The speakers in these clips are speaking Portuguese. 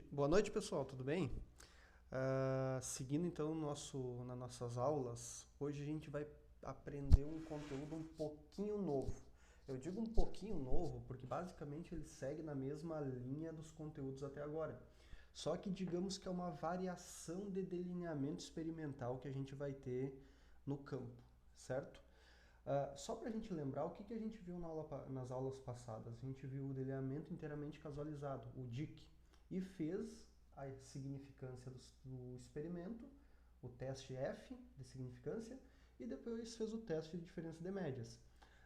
Boa noite, pessoal, tudo bem? Seguindo então nas nossas aulas, hoje a gente vai aprender um conteúdo um pouquinho novo. Eu digo um pouquinho novo porque basicamente ele segue na mesma linha dos conteúdos até agora. Só que digamos que é uma variação de delineamento experimental que a gente vai ter no campo, certo? Só para a gente lembrar, o que a gente viu nas aulas passadas? A gente viu o delineamento inteiramente casualizado, o DIC, e fez a significância do experimento, o teste F de significância, e depois fez o teste de diferença de médias.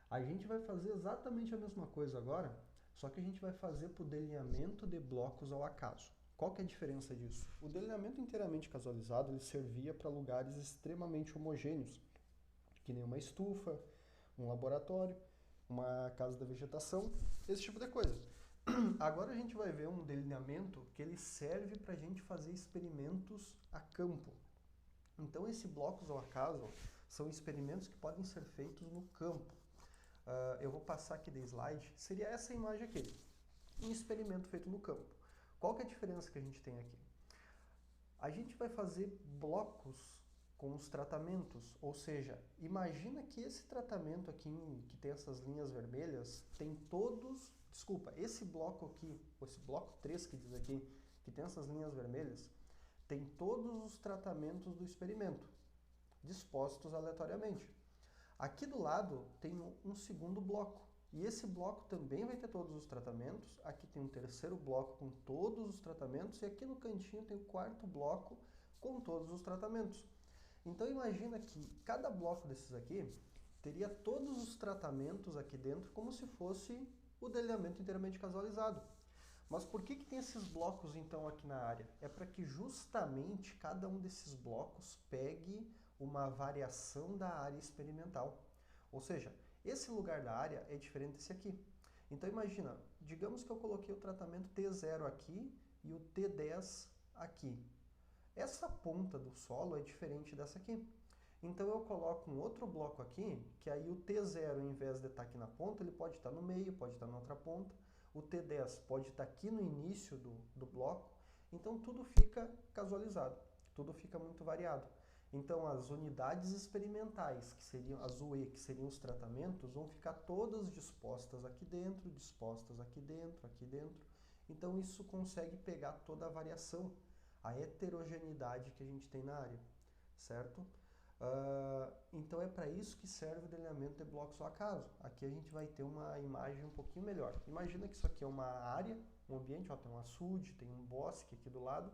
A gente vai fazer exatamente a mesma coisa agora, só que a gente vai fazer para o delineamento de blocos ao acaso. Qual que é a diferença disso? O delineamento inteiramente casualizado ele servia para lugares extremamente homogêneos, que nem uma estufa, um laboratório, uma casa da vegetação, esse tipo de coisa. Agora a gente vai ver um delineamento que ele serve para a gente fazer experimentos a campo. Então, esses blocos ao acaso são experimentos que podem ser feitos no campo. Eu vou passar aqui de slide, seria essa imagem aqui, um experimento feito no campo. Qual que é a diferença que a gente tem aqui? A gente vai fazer blocos com os tratamentos, ou seja, imagina que esse tratamento aqui, que tem essas linhas vermelhas, tem todos, desculpa, esse bloco aqui, esse bloco 3 que diz aqui, que tem essas linhas vermelhas, tem todos os tratamentos do experimento, dispostos aleatoriamente. Aqui do lado tem um segundo bloco, e esse bloco também vai ter todos os tratamentos. Aqui tem um terceiro bloco com todos os tratamentos, e aqui no cantinho tem o quarto bloco com todos os tratamentos. Então imagina que cada bloco desses aqui teria todos os tratamentos aqui dentro como se fosse o delineamento inteiramente casualizado. Mas por que tem esses blocos então aqui na área? É para que justamente cada um desses blocos pegue uma variação da área experimental. Ou seja, esse lugar da área é diferente desse aqui. Então imagina, digamos que eu coloquei o tratamento T0 aqui e o T10 aqui. Essa ponta do solo é diferente dessa aqui. Então eu coloco um outro bloco aqui, que aí o T0, em vez de estar aqui na ponta, ele pode estar no meio, pode estar na outra ponta. O T10 pode estar aqui no início do bloco. Então tudo fica casualizado, tudo fica muito variado. Então as unidades experimentais, que seriam as UE, que seriam os tratamentos, vão ficar todas dispostas aqui dentro, dispostas aqui dentro, aqui dentro. Então isso consegue pegar toda a variação, a heterogeneidade que a gente tem na área, certo? Então é para isso que serve o delineamento de blocos ao acaso. Aqui a gente vai ter uma imagem um pouquinho melhor. Imagina que isso aqui é uma área, um ambiente, ó, tem um açude, tem um bosque aqui do lado,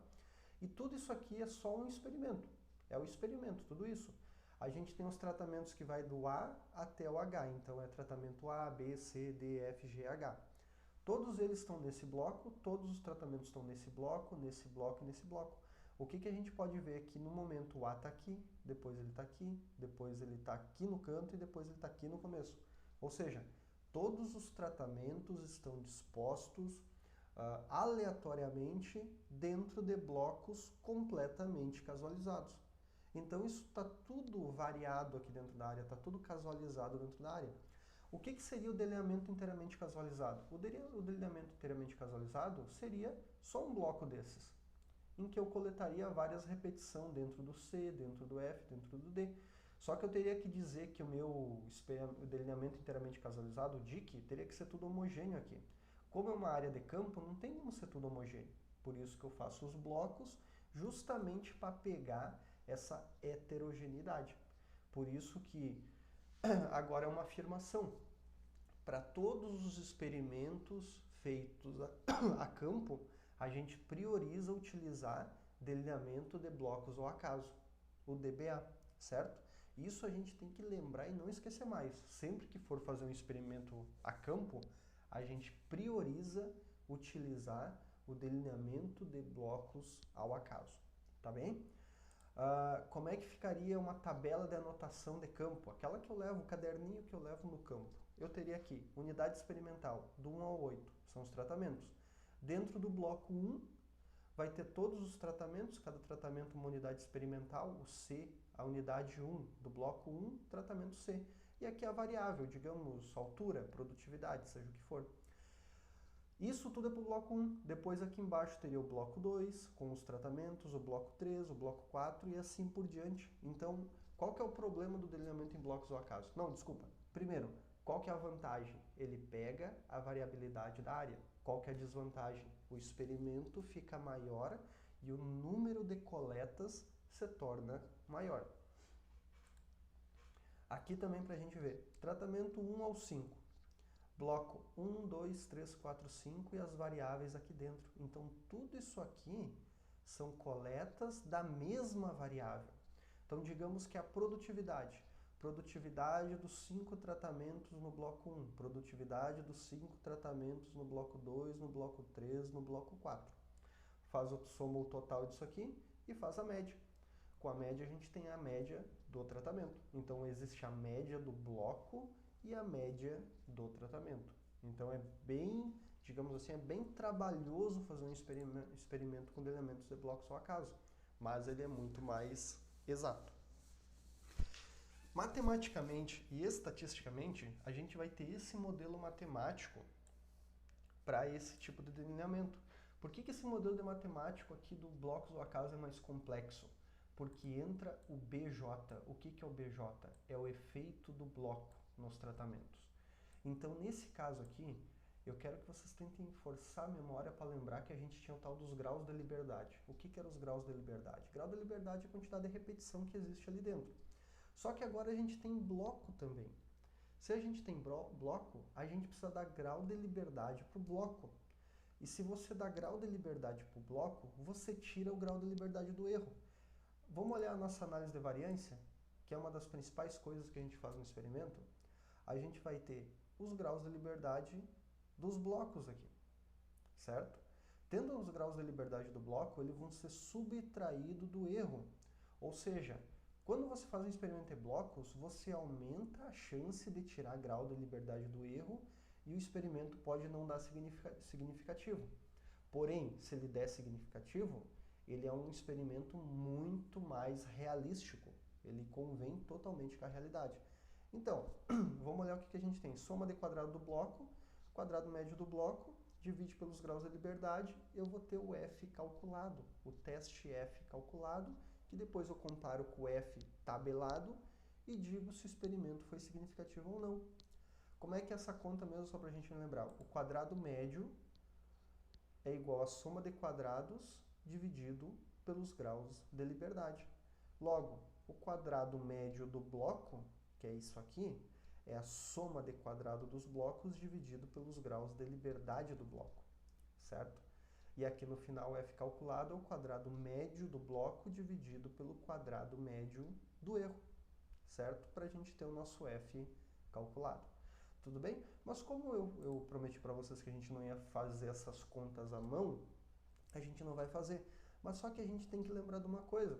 e tudo isso aqui é só um experimento. É o experimento, tudo isso. A gente tem os tratamentos que vai do A até o H, então é tratamento A, B, C, D, F, G, H. Todos eles estão nesse bloco, todos os tratamentos estão nesse bloco, nesse bloco e nesse bloco. O que a gente pode ver aqui no momento? O A está aqui, depois ele está aqui, depois ele está aqui no canto e depois ele está aqui no começo. Ou seja, todos os tratamentos estão dispostos aleatoriamente dentro de blocos completamente casualizados. Então isso está tudo variado aqui dentro da área, está tudo casualizado dentro da área. O que seria o delineamento inteiramente casualizado? O delineamento inteiramente casualizado seria só um bloco desses, em que eu coletaria várias repetições dentro do C, dentro do F, dentro do D. Só que eu teria que dizer que o meu delineamento inteiramente casualizado, o DIC, teria que ser tudo homogêneo aqui. Como é uma área de campo, não tem como ser tudo homogêneo. Por isso que eu faço os blocos, justamente para pegar essa heterogeneidade. Por isso que agora é uma afirmação. Para todos os experimentos feitos a campo, a gente prioriza utilizar delineamento de blocos ao acaso, o DBA, certo? Isso a gente tem que lembrar e não esquecer mais. Sempre que for fazer um experimento a campo, a gente prioriza utilizar o delineamento de blocos ao acaso, tá bem? Como é que ficaria uma tabela de anotação de campo? Aquela que eu levo, o caderninho que eu levo no campo. Eu teria aqui, unidade experimental, do 1 ao 8, são os tratamentos. Dentro do bloco 1, vai ter todos os tratamentos, cada tratamento uma unidade experimental, o C, a unidade 1 do bloco 1, tratamento C. E aqui a variável, digamos, altura, produtividade, seja o que for. Isso tudo é para o bloco 1. Depois aqui embaixo teria o bloco 2, com os tratamentos, o bloco 3, o bloco 4 e assim por diante. Então, qual que é o problema do delineamento em blocos ao acaso? Não, desculpa. Primeiro, qual que é a vantagem? Ele pega a variabilidade da área. Qual que é a desvantagem? O experimento fica maior e o número de coletas se torna maior. Aqui também para a gente ver. Tratamento 1 ao 5. Bloco 1, 2, 3, 4, 5 e as variáveis aqui dentro. Então, tudo isso aqui são coletas da mesma variável. Então, digamos que a produtividade. Produtividade dos 5 tratamentos no bloco 1. Produtividade dos 5 tratamentos no bloco 2, no bloco 3, no bloco 4. Soma o total disso aqui e faz a média. Com a média, a gente tem a média do tratamento. Então, existe a média do bloco e a média do tratamento. Então é bem, digamos assim, é bem trabalhoso fazer um experimento com elementos de blocos ao acaso, mas ele é muito mais exato. Matematicamente e estatisticamente, a gente vai ter esse modelo matemático para esse tipo de delineamento. Por que esse modelo de matemático aqui do blocos ao acaso é mais complexo? Porque entra o BJ. O que é o BJ? É o efeito do bloco nos tratamentos. Então, nesse caso aqui, eu quero que vocês tentem forçar a memória para lembrar que a gente tinha o tal dos graus da liberdade. O que eram os graus da liberdade? Grau da liberdade é a quantidade de repetição que existe ali dentro. Só que agora a gente tem bloco também. Se a gente tem bloco, a gente precisa dar grau de liberdade para o bloco. E se você dá grau de liberdade para o bloco, você tira o grau de liberdade do erro. Vamos olhar a nossa análise de variância, que é uma das principais coisas que a gente faz no experimento. A gente vai ter os graus de liberdade dos blocos aqui, certo? Tendo os graus de liberdade do bloco, eles vão ser subtraídos do erro. Ou seja, quando você faz um experimento em blocos, você aumenta a chance de tirar grau de liberdade do erro e o experimento pode não dar significativo. Porém, se ele der significativo, ele é um experimento muito mais realístico. Ele convém totalmente com a realidade. Então, vamos olhar o que a gente tem. Soma de quadrado do bloco, quadrado médio do bloco, divide pelos graus de liberdade, eu vou ter o F calculado, o teste F calculado, que depois eu comparo com o F tabelado e digo se o experimento foi significativo ou não. Como é que é essa conta mesmo, só para a gente lembrar? O quadrado médio é igual à soma de quadrados dividido pelos graus de liberdade. Logo, o quadrado médio do bloco, que é isso aqui, é a soma de quadrado dos blocos dividido pelos graus de liberdade do bloco, certo? E aqui no final, F calculado é o quadrado médio do bloco dividido pelo quadrado médio do erro, certo? Para a gente ter o nosso F calculado. Tudo bem? Mas como eu prometi para vocês que a gente não ia fazer essas contas à mão, a gente não vai fazer. Mas só que a gente tem que lembrar de uma coisa.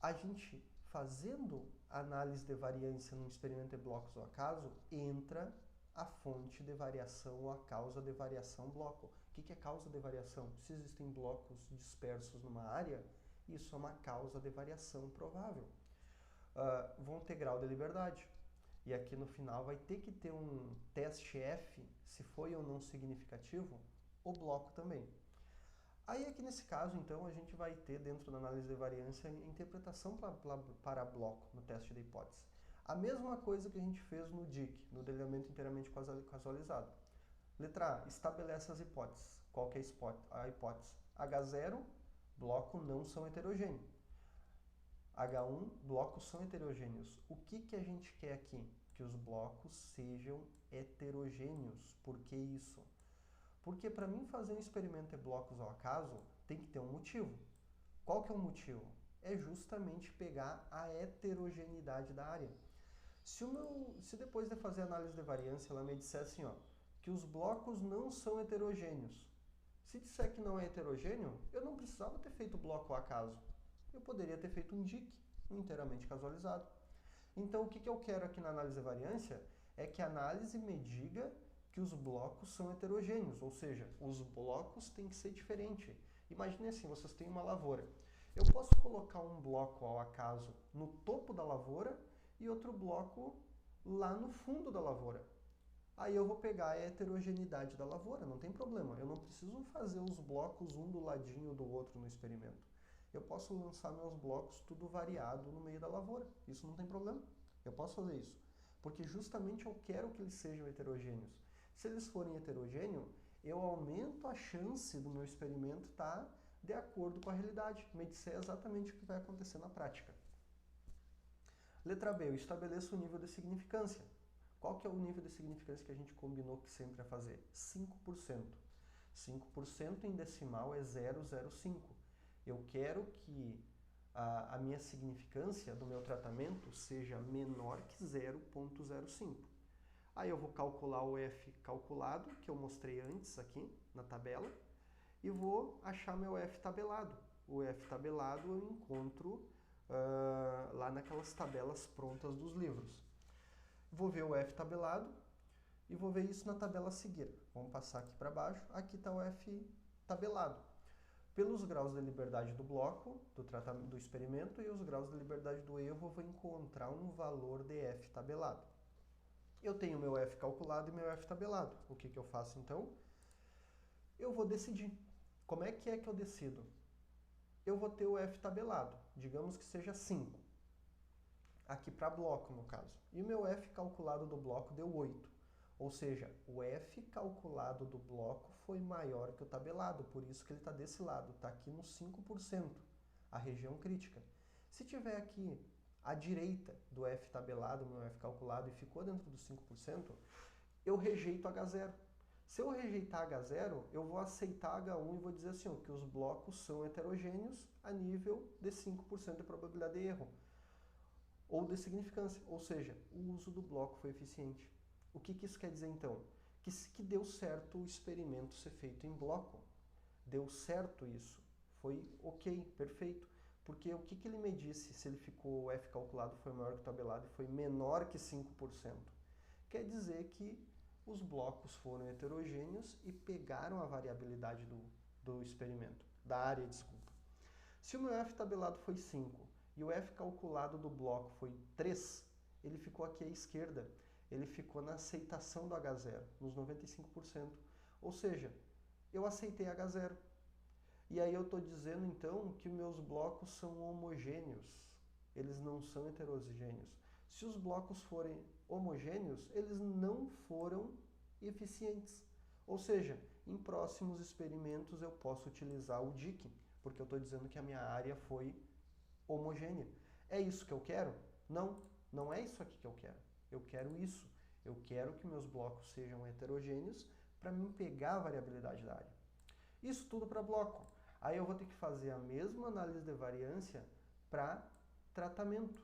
A gente, fazendo análise de variância num experimento de blocos ao acaso, entra a fonte de variação ou a causa de variação bloco. O que é causa de variação? Se existem blocos dispersos numa área, isso é uma causa de variação provável. Vão ter grau de liberdade. E aqui no final vai ter que ter um teste F, se foi ou não significativo, o bloco também. Aí aqui nesse caso, então, a gente vai ter dentro da análise de variância interpretação para bloco no teste da hipótese. A mesma coisa que a gente fez no DIC, no delineamento inteiramente casualizado. Letra A, estabelece as hipóteses. Qual que é a hipótese? H0, bloco não são heterogêneos. H1, blocos são heterogêneos. O que a gente quer aqui? Que os blocos sejam heterogêneos. Por que isso? Porque para mim fazer um experimento de blocos ao acaso, tem que ter um motivo. Qual que é o motivo? É justamente pegar a heterogeneidade da área. Se depois de fazer a análise de variância ela me disser assim, ó, que os blocos não são heterogêneos. Se disser que não é heterogêneo, eu não precisava ter feito bloco ao acaso. Eu poderia ter feito um DIC, um inteiramente casualizado. Então, o que eu quero aqui na análise de variância é que a análise me diga que os blocos são heterogêneos, ou seja, os blocos têm que ser diferentes. Imagine assim, vocês têm uma lavoura. Eu posso colocar um bloco ao acaso no topo da lavoura e outro bloco lá no fundo da lavoura. Aí eu vou pegar a heterogeneidade da lavoura, não tem problema. Eu não preciso fazer os blocos um do ladinho do outro no experimento. Eu posso lançar meus blocos tudo variado no meio da lavoura. Isso não tem problema. Eu posso fazer isso. Porque justamente eu quero que eles sejam heterogêneos. Se eles forem heterogêneos, eu aumento a chance do meu experimento estar de acordo com a realidade. Me disser exatamente o que vai acontecer na prática. Letra B, eu estabeleço o nível de significância. Qual que é o nível de significância que a gente combinou que sempre ia fazer? 5%. 5% em decimal é 0,05. Eu quero que a minha significância do meu tratamento seja menor que 0,05. Aí eu vou calcular o F calculado, que eu mostrei antes aqui na tabela, e vou achar meu F tabelado. O F tabelado eu encontro lá naquelas tabelas prontas dos livros. Vou ver o F tabelado e vou ver isso na tabela a seguir. Vamos passar aqui para baixo. Aqui está o F tabelado. Pelos graus de liberdade do bloco, do experimento, e os graus de liberdade do erro, eu vou encontrar um valor de F tabelado. Eu tenho meu F calculado e meu F tabelado. O que eu faço então? Eu vou decidir. Como é que eu decido? Eu vou ter o F tabelado, digamos que seja 5. Aqui para bloco, no caso. E o meu F calculado do bloco deu 8. Ou seja, o F calculado do bloco foi maior que o tabelado, por isso que ele está desse lado, está aqui no 5%, a região crítica. Se tiver aqui à direita do F tabelado, meu F calculado, e ficou dentro dos 5%, eu rejeito H0. Se eu rejeitar H0, eu vou aceitar H1 e vou dizer assim, que os blocos são heterogêneos a nível de 5% de probabilidade de erro ou de significância, ou seja, o uso do bloco foi eficiente. O que isso quer dizer então? Que deu certo o experimento ser feito em bloco. Deu certo isso. Foi ok, perfeito. Porque o que ele me disse se ele ficou, o F calculado foi maior que o tabelado e foi menor que 5%? Quer dizer que os blocos foram heterogêneos e pegaram a variabilidade do experimento, da área, desculpa. Se o meu F tabelado foi 5 e o F calculado do bloco foi 3, ele ficou aqui à esquerda. Ele ficou na aceitação do H0, nos 95%. Ou seja, eu aceitei H0. E aí eu estou dizendo então que meus blocos são homogêneos. Eles não são heterogêneos. Se os blocos forem homogêneos, eles não foram eficientes. Ou seja, em próximos experimentos eu posso utilizar o DIC, porque eu estou dizendo que a minha área foi homogênea. É isso que eu quero? Não, não é isso aqui que eu quero. Eu quero isso. Eu quero que meus blocos sejam heterogêneos para mim pegar a variabilidade da área. Isso tudo para bloco. Aí eu vou ter que fazer a mesma análise de variância para tratamento.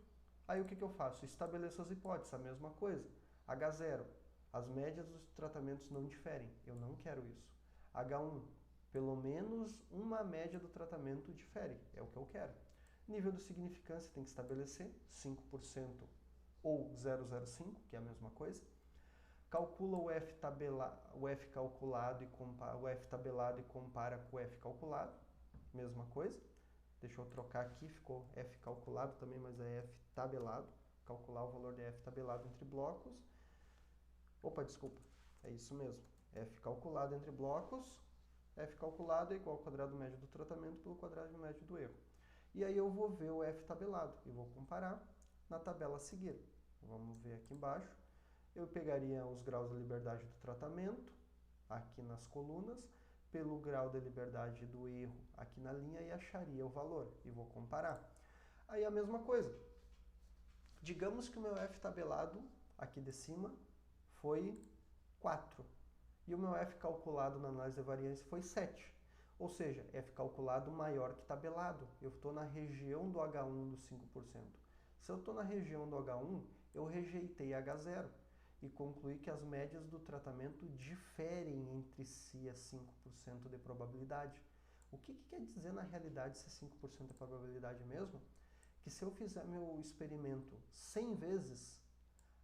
Aí o que eu faço? Estabeleço as hipóteses, a mesma coisa. H0, as médias dos tratamentos não diferem. Eu não quero isso. H1, pelo menos uma média do tratamento difere. É o que eu quero. Nível de significância tem que estabelecer 5% ou 0,05, que é a mesma coisa. Calcula o F calculado e compara o F tabelado e compara com o F calculado, mesma coisa. Deixa eu trocar aqui, ficou F calculado também, mas é F tabelado. Calcular o valor de F tabelado entre blocos. Opa, desculpa, é isso mesmo. F calculado entre blocos, F calculado é igual ao quadrado médio do tratamento pelo quadrado médio do erro. E aí eu vou ver o F tabelado e vou comparar na tabela a seguir. Vamos ver aqui embaixo. Eu pegaria os graus de liberdade do tratamento, aqui nas colunas, pelo grau de liberdade do erro aqui na linha e acharia o valor. E vou comparar. Aí a mesma coisa. Digamos que o meu F tabelado, aqui de cima, foi 4. E o meu F calculado na análise de variância foi 7. Ou seja, F calculado maior que tabelado. Eu estou na região do H1 dos 5%. Se eu estou na região do H1, eu rejeitei H0 e concluí que as médias do tratamento diferem entre si a 5% de probabilidade. O que quer dizer na realidade se 5% é probabilidade mesmo? Que se eu fizer meu experimento 100 vezes,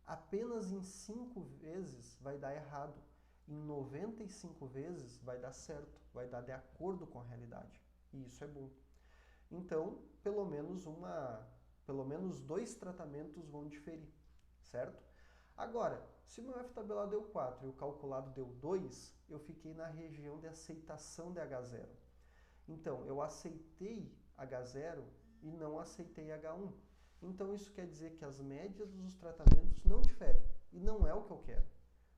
apenas em 5 vezes vai dar errado. Em 95 vezes vai dar certo, vai dar de acordo com a realidade. E isso é bom. Então, pelo menos 2 tratamentos vão diferir, certo? Agora, se meu F tabelado deu 4 e o calculado deu 2, eu fiquei na região de aceitação de H0. Então, eu aceitei H0 e não aceitei H1. Então, isso quer dizer que as médias dos tratamentos não diferem. E não é o que eu quero.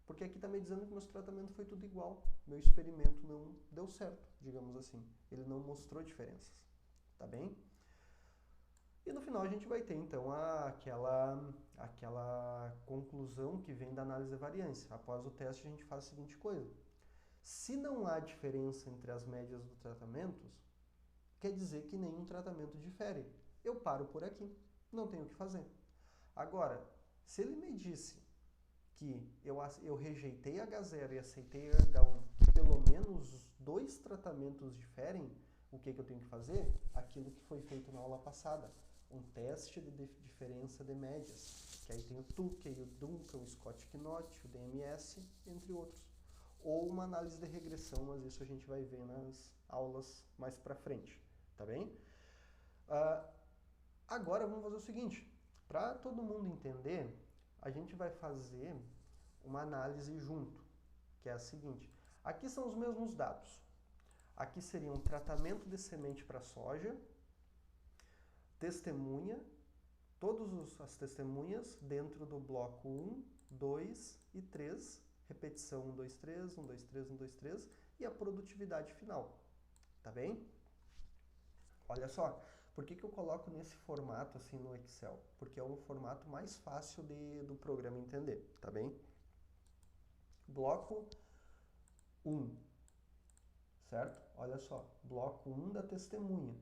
Porque aqui está me dizendo que meu tratamento foi tudo igual. Meu experimento não deu certo, digamos assim. Ele não mostrou diferenças. Tá bem? E no final a gente vai ter, então, aquela conclusão que vem da análise de variância. Após o teste, a gente faz a seguinte coisa. Se não há diferença entre as médias dos tratamentos, quer dizer que nenhum tratamento difere. Eu paro por aqui, não tenho o que fazer. Agora, se ele me disse que eu rejeitei H0 e aceitei H1, que pelo menos 2 tratamentos diferem, o que eu tenho que fazer? Aquilo que foi feito na aula passada, um teste de diferença de médias, que aí tem o Tukey, o Duncan, o Scott-Knott, o DMS, entre outros. Ou uma análise de regressão, mas isso a gente vai ver nas aulas mais pra frente, tá bem? Agora vamos fazer o seguinte, para todo mundo entender, a gente vai fazer uma análise junto, que é a seguinte. Aqui são os mesmos dados. Aqui seria um tratamento de semente para soja, testemunha, todas as testemunhas dentro do bloco 1, 2 e 3, repetição 1, 2, 3, 1, 2, 3, 1, 2, 3 e a produtividade final, tá bem? Olha só, por que eu coloco nesse formato assim no Excel? Porque é um formato mais fácil do programa entender, tá bem? Bloco 1, certo? Olha só, bloco 1 da testemunha.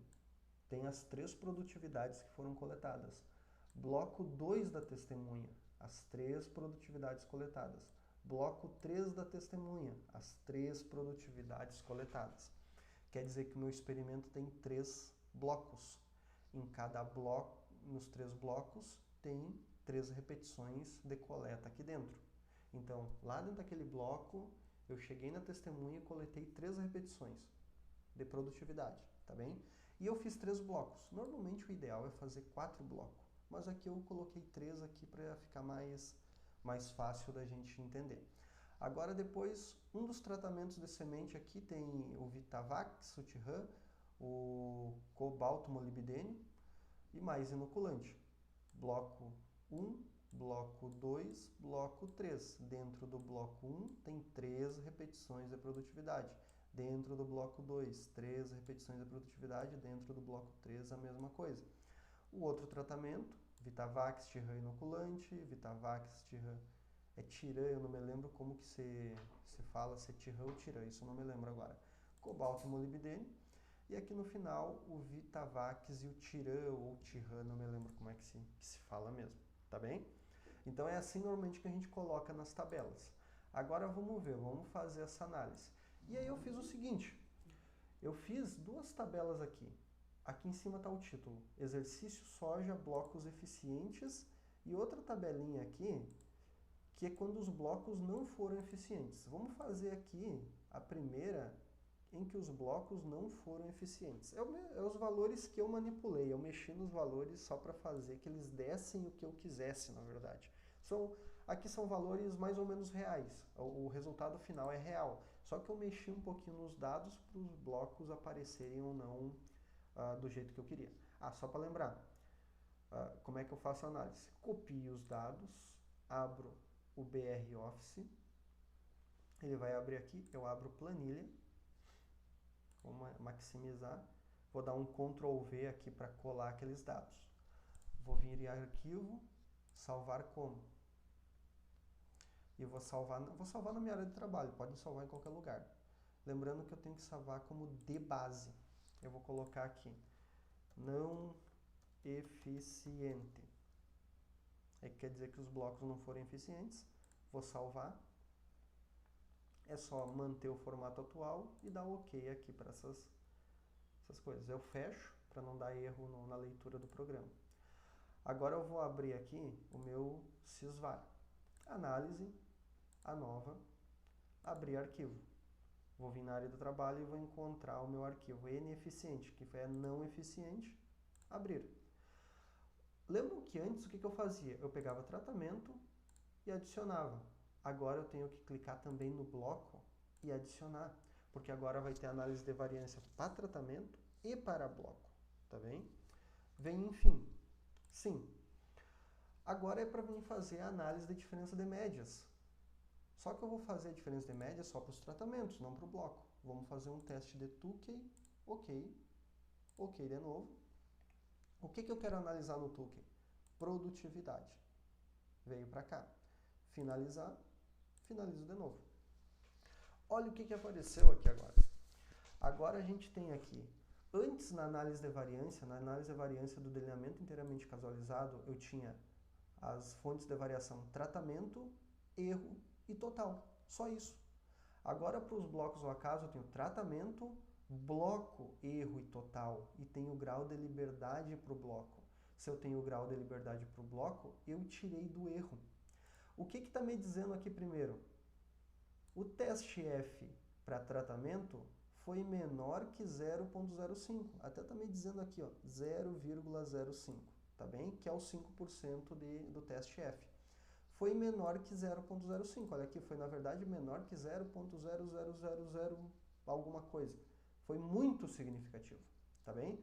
Tem as 3 produtividades que foram coletadas. Bloco 2 da testemunha, as 3 produtividades coletadas. Bloco 3 da testemunha, as 3 produtividades coletadas. Quer dizer que o meu experimento tem 3 blocos. Em cada bloco, nos 3 blocos, tem 3 repetições de coleta aqui dentro. Então, lá dentro daquele bloco, eu cheguei na testemunha e coletei 3 repetições de produtividade, tá bem? E eu fiz 3 blocos. Normalmente o ideal é fazer 4 blocos, mas aqui eu coloquei 3 aqui para ficar mais fácil da gente entender. Agora depois, um dos tratamentos de semente aqui tem o Vitavax, o Tiran, o cobalto molibdênio e mais inoculante. Bloco 1, bloco 2, bloco 3. Dentro do bloco 1 tem 3 repetições de produtividade. Dentro do bloco 2, 3 repetições de produtividade. Dentro do bloco 3, a mesma coisa. O outro tratamento, Vitavax, Tiran inoculante, Vitavax, Tiran... É Tiran, eu não me lembro como que se fala, se é Tiran ou Tiran, isso eu não me lembro agora. Cobalto e molibdênio. E aqui no final, o Vitavax e o Tiran, ou Tiran, não me lembro como é que se fala mesmo, tá bem? Então é assim normalmente que a gente coloca nas tabelas. Agora vamos ver, vamos fazer essa análise. E aí eu fiz o seguinte, eu fiz 2 tabelas aqui. Aqui em cima está o título, Exercício Soja, Blocos Eficientes, e outra tabelinha aqui, que é quando os blocos não foram eficientes. Vamos fazer aqui a primeira em que os blocos não foram eficientes. É os valores que eu manipulei, eu mexi nos valores só para fazer que eles dessem o que eu quisesse, na verdade. Aqui são valores mais ou menos reais, o resultado final é real, só que eu mexi um pouquinho nos dados para os blocos aparecerem ou não do jeito que eu queria. Só para lembrar, como é que eu faço a análise? Copio os dados, abro o BR Office, ele vai abrir aqui, eu abro planilha, vou maximizar, vou dar um Ctrl V aqui para colar aqueles dados. Vou vir em arquivo, salvar como. E vou salvar na minha área de trabalho, pode salvar em qualquer lugar. Lembrando que eu tenho que salvar como de base. Eu vou colocar aqui, não eficiente. Quer dizer que os blocos não foram eficientes. Vou salvar. É só manter o formato atual e dar OK aqui para essas coisas. Eu fecho para não dar erro na leitura do programa. Agora eu vou abrir aqui o meu Sysvar. Análise, a nova, abrir arquivo. Vou vir na área do trabalho e vou encontrar o meu arquivo ineficiente, que é não eficiente, abrir. Lembram que antes o que eu fazia? Eu pegava tratamento e adicionava. Agora eu tenho que clicar também no bloco e adicionar, porque agora vai ter análise de variância para tratamento e para bloco, tá bem? Vem enfim. Sim. Agora é para mim fazer a análise da diferença de médias. Só que eu vou fazer a diferença de médias só para os tratamentos, não para o bloco. Vamos fazer um teste de Tukey, ok, ok de novo. O que eu quero analisar no Tukey? Produtividade. Veio para cá. Finalizar, finalizo de novo. Olha o que apareceu aqui agora. Agora a gente tem aqui, antes na análise de variância do delineamento inteiramente casualizado, eu tinha as fontes de variação tratamento, erro e total. Só isso. Agora para os blocos ao acaso eu tenho tratamento, bloco, erro e total. E tenho o grau de liberdade para o bloco. Se eu tenho o grau de liberdade para o bloco, eu tirei do erro. O que está me dizendo aqui primeiro? O teste F para tratamento foi menor que 0,05. Até está me dizendo aqui, ó, 0,05, tá bem? Que é o 5% do teste F. Foi menor que 0,05. Olha aqui, foi na verdade menor que 0,0000 alguma coisa. Foi muito significativo, tá bem?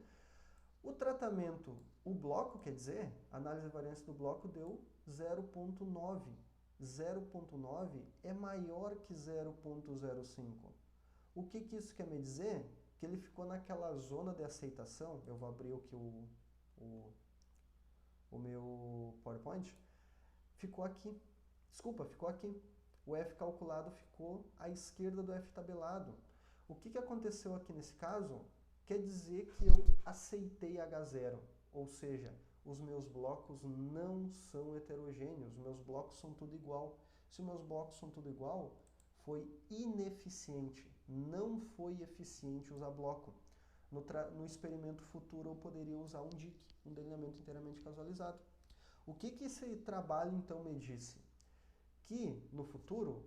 O tratamento, o bloco, quer dizer, a análise de variância do bloco deu 0,9. 0,9 é maior que 0,05. O que isso quer me dizer? Que ele ficou naquela zona de aceitação. Eu vou abrir aqui o meu PowerPoint. Ficou aqui. Desculpa, ficou aqui. O F calculado ficou à esquerda do F tabelado. O que aconteceu aqui nesse caso? Quer dizer que eu aceitei H0, ou seja, os meus blocos não são heterogêneos, os meus blocos são tudo igual. Se os meus blocos são tudo igual, foi ineficiente, não foi eficiente usar bloco. No experimento futuro eu poderia usar um DIC, um delineamento inteiramente casualizado. O que esse trabalho então me disse? Que no futuro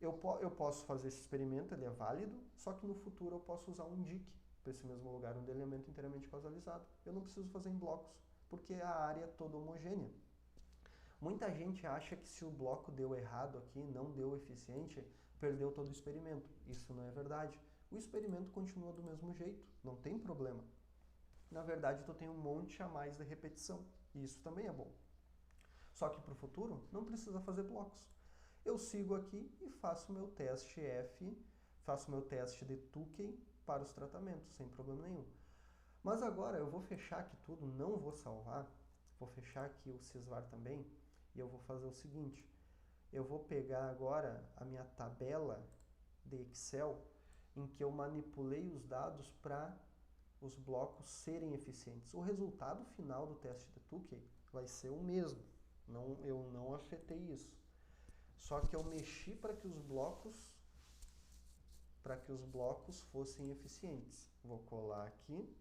eu posso fazer esse experimento, ele é válido, só que no futuro eu posso usar um DIC para esse mesmo lugar, um delineamento inteiramente causalizado. Eu não preciso fazer em blocos, porque a área é toda homogênea. Muita gente acha que se o bloco deu errado aqui, não deu eficiente, perdeu todo o experimento. Isso não é verdade. O experimento continua do mesmo jeito, não tem problema. Na verdade, tu tem um monte a mais de repetição, e isso também é bom. Só que para o futuro, não precisa fazer blocos. Eu sigo aqui e faço meu teste F, faço meu teste de Tukey para os tratamentos, sem problema nenhum. Mas agora eu vou fechar aqui tudo, não vou salvar, vou fechar aqui o Sysvar também, e eu vou fazer o seguinte, eu vou pegar agora a minha tabela de Excel, em que eu manipulei os dados para os blocos serem eficientes. O resultado final do teste de Tukey vai ser o mesmo, eu não afetei isso. Só que eu mexi para que os blocos fossem eficientes. Vou colar aqui.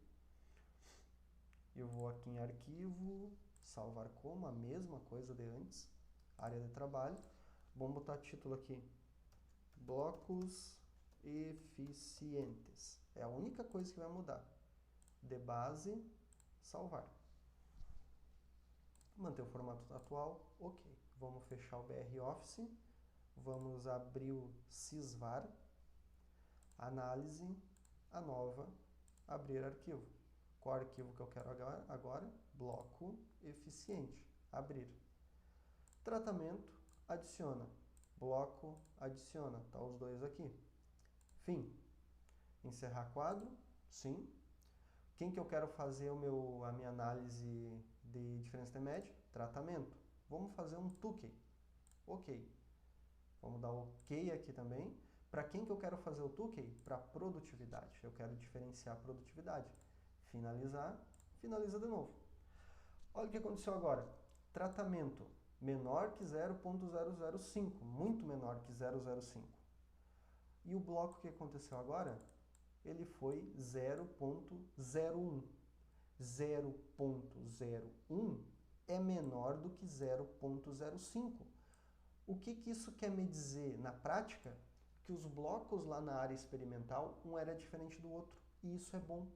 Eu vou aqui em arquivo, salvar como, a mesma coisa de antes. Área de trabalho. Vamos botar título aqui. Blocos eficientes. É a única coisa que vai mudar. De base, salvar. Manter o formato atual, ok. Vamos fechar o BR Office, vamos abrir o Sysvar, análise, a nova, abrir arquivo. Qual arquivo que eu quero agora? Bloco eficiente, abrir. Tratamento, adiciona. Bloco, adiciona. Tá os dois aqui. Fim. Encerrar quadro, sim. Quem que eu quero fazer a minha análise de diferença de média? Tratamento. Vamos fazer um Tukey. Ok. Vamos dar ok aqui também. Para quem que eu quero fazer o Tukey? Para produtividade. Eu quero diferenciar a produtividade. Finalizar, finaliza de novo. Olha o que aconteceu agora. Tratamento menor que 0,005, muito menor que 0,05. E o bloco que aconteceu agora, ele foi 0,01. 0,01 é menor do que 0,05. O que isso quer me dizer na prática? Que os blocos lá na área experimental, um era diferente do outro. E isso é bom.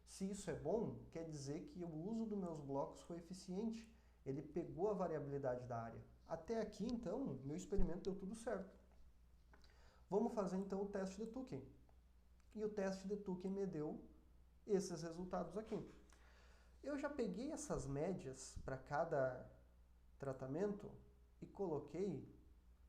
Se isso é bom, quer dizer que o uso dos meus blocos foi eficiente. Ele pegou a variabilidade da área. Até aqui, então, meu experimento deu tudo certo. Vamos fazer, então, o teste de Tucken. E o teste de Tucken me deu esses resultados aqui. Eu já peguei essas médias para cada tratamento e coloquei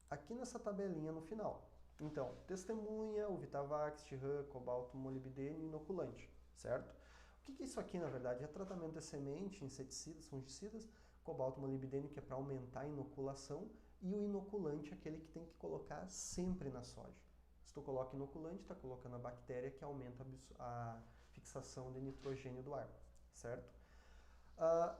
aqui nessa tabelinha no final. Então, testemunha, o Vitavax, Tiham, cobalto, molibdênio e inoculante, certo? O que é isso aqui, na verdade? É tratamento de semente, inseticidas, fungicidas, cobalto, molibdênio, que é para aumentar a inoculação, e o inoculante, aquele que tem que colocar sempre na soja. Se tu coloca inoculante, está colocando a bactéria que aumenta a fixação de nitrogênio do ar, certo?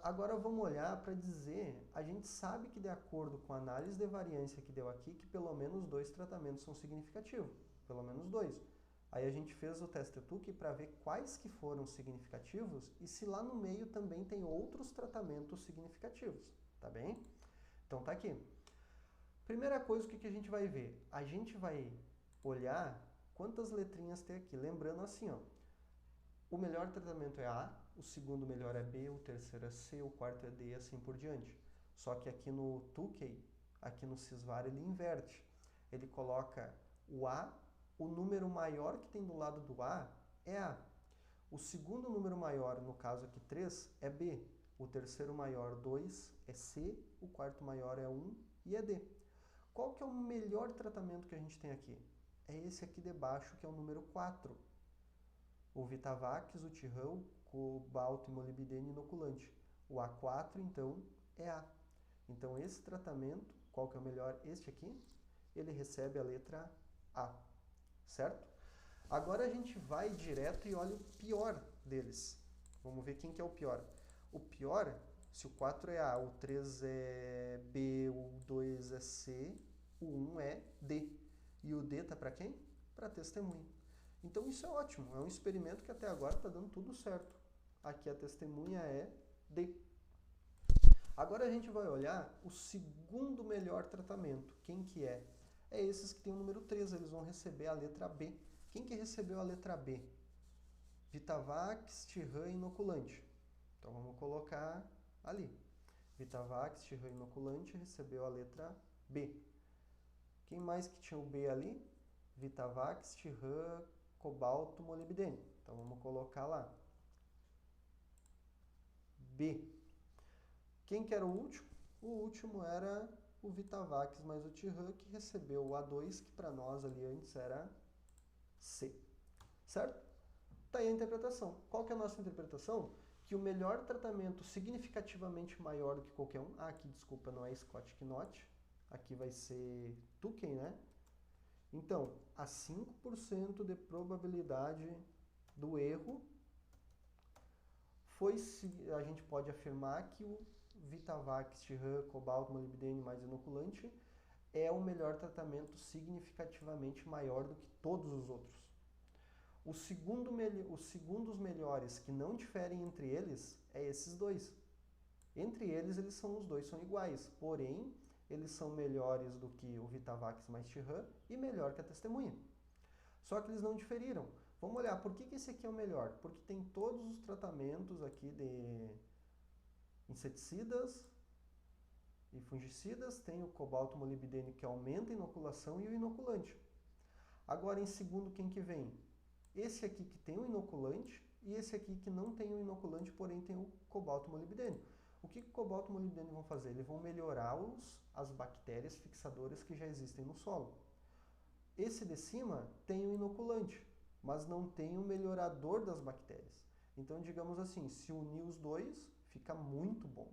Agora vamos olhar para dizer, a gente sabe que de acordo com a análise de variância que deu aqui, que pelo menos 2 tratamentos são significativos, pelo menos 2. Aí a gente fez o teste Tuck para ver quais que foram significativos e se lá no meio também tem outros tratamentos significativos, tá bem? Então tá aqui. Primeira coisa, o que a gente vai ver? A gente vai olhar quantas letrinhas tem aqui, lembrando assim, ó, o melhor tratamento é A, o segundo melhor é B, o terceiro é C, o quarto é D e assim por diante. Só que aqui no Tukey, aqui no Sysvar, ele inverte. Ele coloca o A, o número maior que tem do lado do A é A. O segundo número maior, no caso aqui 3, é B. O terceiro maior, 2, é C. O quarto maior é 1 e é D. Qual que é o melhor tratamento que a gente tem aqui? É esse aqui de baixo, que é o número 4. O Vitavax, o Tiham, cobalto e molibdênio inoculante. O A4, então, é A. Então, esse tratamento, qual que é o melhor? Este aqui, ele recebe a letra A, certo? Agora a gente vai direto e olha o pior deles. Vamos ver quem que é o pior. O pior, se o 4 é A, o 3 é B, o 2 é C, o 1 é D. E o D está para quem? Para testemunha. Então isso é ótimo, é um experimento que até agora está dando tudo certo. Aqui a testemunha é D. Agora a gente vai olhar o segundo melhor tratamento. Quem que é? É esses que tem o número 3, eles vão receber a letra B. Quem que recebeu a letra B? Vitavax, Tiham e inoculante. Então vamos colocar ali. Vitavax, Tiham e inoculante recebeu a letra B. Quem mais que tinha o B ali? Vitavax, Tiham, cobalto, molibdênio. Então vamos colocar lá. B. Quem que era o último? O último era o Vitavax mais o Tiham, que recebeu o A2, que para nós ali antes era C. Certo? Tá aí a interpretação. Qual que é a nossa interpretação? Que o melhor tratamento significativamente maior do que qualquer um... Ah, aqui, desculpa, não é Scott Knott. Aqui vai ser Tucken, né? Então, a 5% de probabilidade do erro, a gente pode afirmar que o Vitavax, Tiham, cobalto, molibdênio mais inoculante é o melhor tratamento significativamente maior do que todos os outros. Os segundos melhores que não diferem entre eles é esses dois. Entre eles, os dois são iguais, porém, eles são melhores do que o Vitavax mais Tiham e melhor que a testemunha. Só que eles não diferiram. Vamos olhar, por que esse aqui é o melhor? Porque tem todos os tratamentos aqui de inseticidas e fungicidas, tem o cobalto molibdênio que aumenta a inoculação e o inoculante. Agora, em segundo, quem que vem? Esse aqui que tem o inoculante e esse aqui que não tem o inoculante, porém tem o cobalto molibdênio. O que o cobalto e o molibdênio vão fazer? Eles vão melhorar as bactérias fixadoras que já existem no solo. Esse de cima tem o inoculante, mas não tem o melhorador das bactérias. Então, digamos assim, se unir os dois, fica muito bom.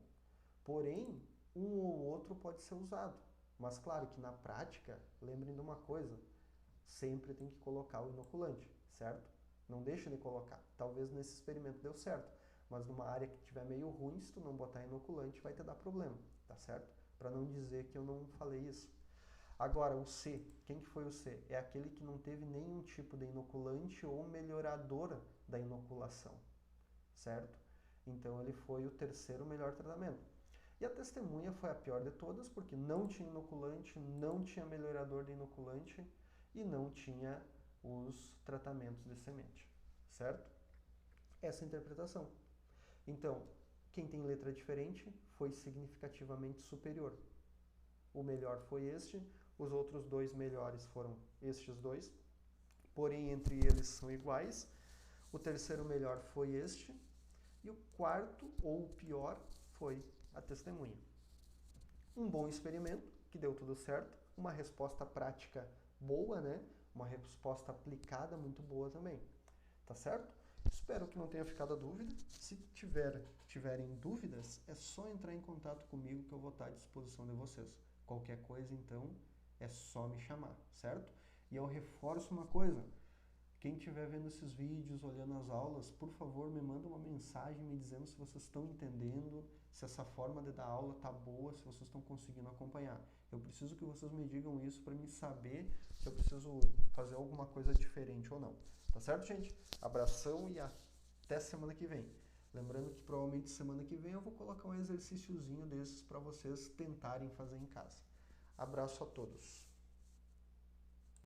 Porém, um ou outro pode ser usado. Mas claro que na prática, lembrem de uma coisa, sempre tem que colocar o inoculante, certo? Não deixa de colocar. Talvez nesse experimento deu certo, mas numa área que tiver meio ruim, se tu não botar inoculante, vai te dar problema, tá certo? Para não dizer que eu não falei isso. Agora, o C, quem que foi o C? É aquele que não teve nenhum tipo de inoculante ou melhorador da inoculação, certo? Então ele foi o terceiro melhor tratamento. E a testemunha foi a pior de todas, porque não tinha inoculante, não tinha melhorador de inoculante e não tinha os tratamentos de semente, certo? Essa é a interpretação. Então, quem tem letra diferente foi significativamente superior. o melhor foi este, os outros dois melhores foram estes dois, porém entre eles são iguais. O terceiro melhor foi este, e o quarto, ou o pior, foi a testemunha. Um bom experimento, que deu tudo certo, uma resposta prática boa, né? Uma resposta aplicada muito boa também. Tá certo? Espero que não tenha ficado a dúvida. Se tiverem dúvidas, é só entrar em contato comigo que eu vou estar à disposição de vocês. Qualquer coisa, então, é só me chamar, certo? E eu reforço uma coisa. Quem estiver vendo esses vídeos, olhando as aulas, por favor, me manda uma mensagem me dizendo se vocês estão entendendo, se essa forma de dar aula está boa, se vocês estão conseguindo acompanhar. Eu preciso que vocês me digam isso para me saber se eu preciso fazer alguma coisa diferente ou não. Tá certo, gente? Abração e até semana que vem. Lembrando que provavelmente semana que vem eu vou colocar um exercíciozinho desses para vocês tentarem fazer em casa. Abraço a todos.